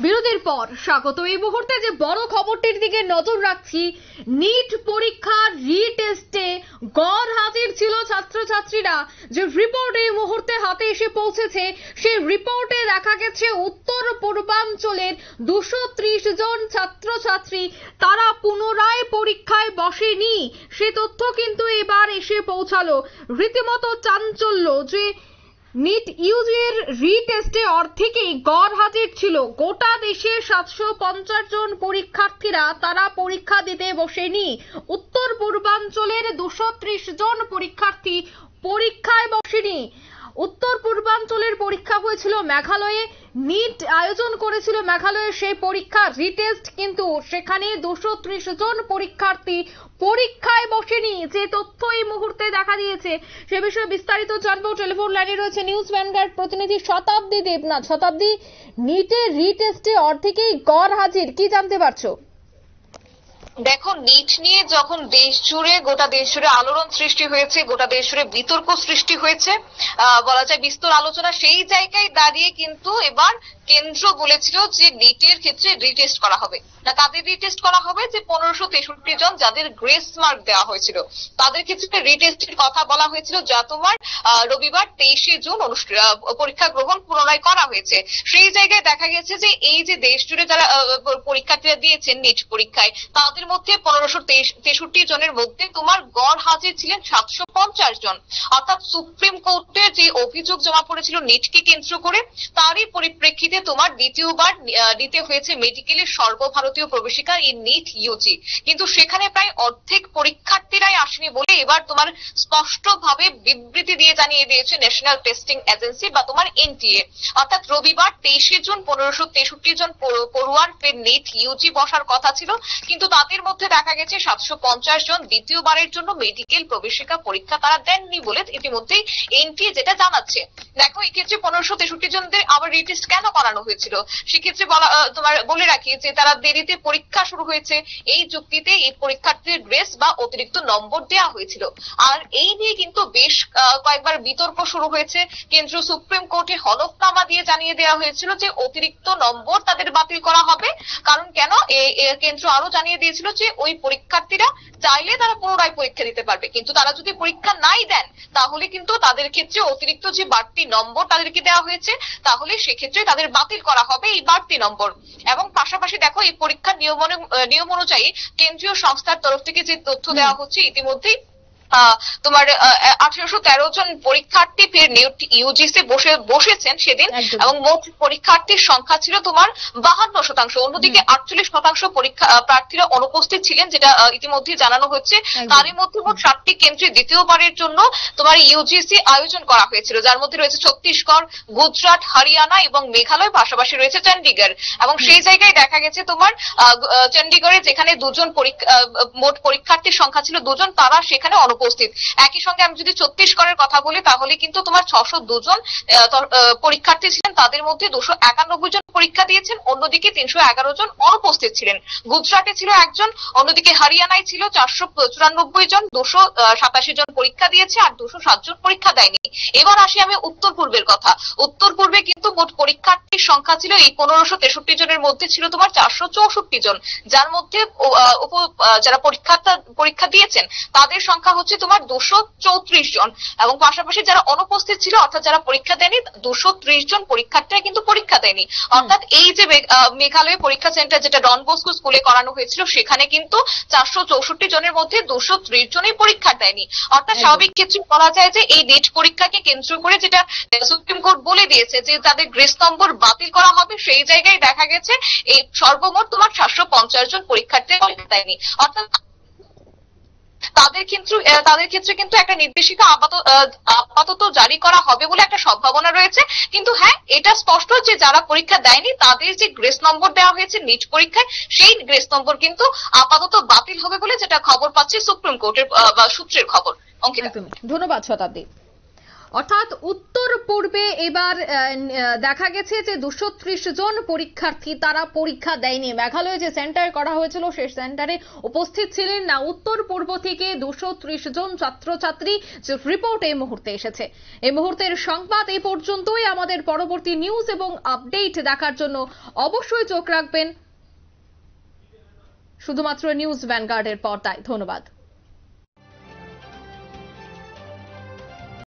বিরতির পর স্বাগত। এই মুহূর্তে যে বড় খবরটির দিকে নজর রাখছি, নিট পরীক্ষার রিটেস্টে গড় হাজির ছিল ছাত্রছাত্রীরা। যে রিপোর্ট এই মুহূর্তে হাতে এসে পৌঁছেছে, সেই রিপোর্টে দেখা গেছে উত্তর পূর্বাঞ্চলের 230 জন ছাত্রছাত্রী তারা পুনরায় পরীক্ষায় বসেনি। সে তথ্য কিন্তু এবার এসে পৌঁছালো। রীতিমতো চাঞ্চল্য যে নিট ইউজির রিটেস্টে অর্ধেকই গড় হাজির ছিল। গোটা দেশে 750 জন পরীক্ষার্থীরা তারা পরীক্ষা দিতে বসেনি। উত্তর পূর্বাঞ্চলের 230 জন পরীক্ষার্থী পরীক্ষায় বসেনি। উত্তর পূর্বাঞ্চলের পরীক্ষা হয়েছিল মেঘালয়ে, নিট আয়োজন করেছিল মেঘালয়ে সেই পরীক্ষা রিটেস্ট, কিন্তু সেখানে 230 জন পরীক্ষার্থী পরীক্ষায় বসেনি। যে তথ্য এই মুহূর্তে দেখা দিয়েছে সে বিষয়ে বিস্তারিত জানবো। টেলিফোন লাইনে রয়েছে নিউজ ভ্যানগার্ড প্রতিনিধি শতাব্দী দেবনাথ। শতাব্দী, নিটের রিটেস্টে অর্ধেকই গড় হাজির, কি জানতে পারছো? দেখো, নিট নিয়ে যখন গোটা দেশ জুড়ে আলোড়ন সৃষ্টি হয়েছে, গোটা দেশ জুড়ে বিতর্ক সৃষ্টি হয়েছে, বলা যায় বিস্তর আলোচনা, সেই জায়গায় দাঁড়িয়ে কিন্তু এবার কেন্দ্র বলেছিল যে নিটের ক্ষেত্রে রিটেস্ট করা হবে না। তাদের রিটেস্ট করা হবে যে 1563 জন যাদের গ্রেস মার্ক দেওয়া হয়েছিল তাদের ক্ষেত্রে রিটেস্টের কথা বলা হয়েছিল, যা তোমার রবিবার 23শে জুন পরীক্ষা গ্রহণ পুনরায় করা হয়েছে। সেই জায়গায় দেখা গেছে যে এই যে দেশ জুড়ে যারা পরীক্ষার্থীরা দিয়েছেন নিট পরীক্ষায়, তাদের মধ্যে 1563 জনের মধ্যে তোমার গড় হাজির ছিলেন 750 জন। অর্থাৎ সুপ্রিম কোর্টে যে অভিযোগ জমা পড়েছিল নিটকে কেন্দ্র করে, তারই পরিপ্রেক্ষিতে তোমার দ্বিতীয়বার দিতে হয়েছে মেডিকেলের সর্বভারতীয় প্রবেশিকা এই নিট ইউজি। কিন্তু সেখানে প্রায় অর্ধেক পরীক্ষার্থীরাই আসেনি বলে এবার তোমার স্পষ্টভাবে বিবৃতি দিয়ে জানিয়ে দিয়েছে ন্যাশনাল টেস্টিং এজেন্সি বা তোমার এনটিএ। অর্থাৎ রবিবার 23শে জুন 1563 জন পড়ুয়ার ফের নিট ইউজি বসার কথা ছিল, কিন্তু তাদের মধ্যে দেখা গেছে 750 জন দ্বিতীয়বারের জন্য মেডিকেল প্রবেশিকা পরীক্ষা তারা দেননি বলে ইতিমধ্যেই এনটিএ যেটা জানাচ্ছে। দেখো, এই ক্ষেত্রে 1563 জনদের আবার রিটেস্ট কেন করানো হয়েছিল সেক্ষেত্রে তোমার বলে রাখি যে তারা দেরিতে পরীক্ষা শুরু হয়েছে, এই যুক্তিতে এই পরীক্ষার্থীদের গ্রেস বা অতিরিক্ত নম্বর দেওয়া হয়েছিল। আর এই নিয়ে কিন্তু বেশ কয়েকবার বিতর্ক শুরু হয়েছে। কেন্দ্রীয় সুপ্রিম কোর্টে হলফনামা দিয়ে জানিয়ে দেওয়া হয়েছিল যে অতিরিক্ত নম্বর তাদের বাতিল করা হবে। কারণ কেন, কেন্দ্র আরো জানিয়ে দিয়েছিল যে ওই পরীক্ষার্থীরা চাইলে তারা পুনরায় পরীক্ষা দিতে পারবে, কিন্তু তারা যদি পরীক্ষা নাই দেন তাহলে কিন্তু তাদের ক্ষেত্রে অতিরিক্ত যে বাড়তি নম্বর তাদেরকে দেওয়া হয়েছে, তাহলে সেক্ষেত্রে তাদের বাতিল করা হবে এই বাড়তি নম্বর। এবং পাশাপাশি দেখো, এই পরীক্ষার নিয়ম অনুযায়ী কেন্দ্রীয় সংস্থার তরফ থেকে যে তথ্য দেওয়া হচ্ছে, ইতিমধ্যেই তোমার 1813 জন পরীক্ষার্থী ফের ইউজিসি বসেছেন সেদিন, এবং মোট পরীক্ষার্থীর সংখ্যা ছিল তোমার 52%। অন্যদিকে 48% পরীক্ষা প্রার্থীরা অনুপস্থিত ছিলেন, যেটা ইতিমধ্যে জানানো হচ্ছে। তারই মধ্যে মোট 7টি কেন্দ্রে দ্বিতীয়বারের জন্য তোমার ইউজিসি আয়োজন করা হয়েছিল, যার মধ্যে রয়েছে ছত্তিশগড়, গুজরাট, হরিয়ানা এবং মেঘালয়, পাশাপাশি রয়েছে চণ্ডীগড়। এবং সেই জায়গায় দেখা গেছে তোমার চণ্ডীগড়ে যেখানে মোট পরীক্ষার্থীর সংখ্যা ছিল 2 জন, তারা সেখানে উপস্থিত। একই সঙ্গে আমি যদি ছত্তিশগড়ের কথা বলি, তাহলে কিন্তু তোমার 602 জন পরীক্ষার্থী ছিলেন, তাদের মধ্যে 291 জন পরীক্ষা দিয়েছেন, অন্যদিকে 311 জন অনুপস্থিত ছিলেন। গুজরাটে ছিল 1 জন, অন্যদিকে হরিয়ানায় ছিল 494 জন, 287 জন পরীক্ষা দিয়েছে আর 207 জন পরীক্ষা দেয়নি। এবার আসি আমি উত্তর পূর্বের কথা। উত্তর পূর্বে কিন্তু মোট পরীক্ষার্থীর সংখ্যা ছিল এই 1563 জনের মধ্যে ছিল তোমার 464 জন, যার মধ্যে যারা পরীক্ষা দিয়েছেন তাদের সংখ্যা হচ্ছে তোমার 234 জন, এবং পাশাপাশি যারা অনুপস্থিত ছিল অর্থাৎ যারা পরীক্ষা দেয়নি 230 জন পরীক্ষার্থীরা কিন্তু পরীক্ষা দেয়নি। অর্থাৎ এই যে মেঘালয় পরীক্ষা সেন্টার যেটা ডন বস্কো স্কুলে করানো হয়েছিল, সেখানে কিন্তু 464 জনের মধ্যে 230 জনই পরীক্ষা দেয়নি। অর্থাৎ স্বাভাবিক ক্ষেত্রে বলা যায় যে এই নিট পরীক্ষাকে কেন্দ্র করে যেটা সুপ্রিম কোর্ট বলে দিয়েছে যে তাদের গ্রেস নম্বর বাতিল করা হবে, সেই জায়গায় দেখা গেছে এই সর্বমোট তোমার 750 জন পরীক্ষার্থী পরীক্ষা দেয়নি। অর্থাৎ তাদের ক্ষেত্রে কিন্তু একটা নির্দেশিকা আপাতত জারি করা হবে বলে একটা সম্ভাবনা রয়েছে। কিন্তু হ্যাঁ, এটা স্পষ্ট যে যারা পরীক্ষা দেয়নি তাদের যে গ্রেস নম্বর দেওয়া হয়েছে নিট পরীক্ষায়, সেই গ্রেস নম্বর কিন্তু আপাতত বাতিল হবে বলে যেটা খবর পাচ্ছে সুপ্রিম কোর্টের সূত্রের খবর। অঙ্কিতা, ধন্যবাদ শতাব্দী। অর্থাৎ উত্তর পূর্বে এবার দেখা গেছে যে 230 জন পরীক্ষার্থী তারা পরীক্ষা দেয়নি। মেঘালয়ে যে সেন্টার করা হয়েছিল সেই সেন্টারে উপস্থিত ছিলেন না। উত্তর পূর্ব থেকে 230 জন ছাত্রছাত্রী, যে রিপোর্ট এই মুহূর্তে এসেছে। এই মুহূর্তের সংবাদ এই পর্যন্তই। আমাদের পরবর্তী নিউজ এবং আপডেট দেখার জন্য অবশ্যই চোখ রাখবেন শুধুমাত্র নিউজ ভ্যানগার্ডের পর্দায়। ধন্যবাদ।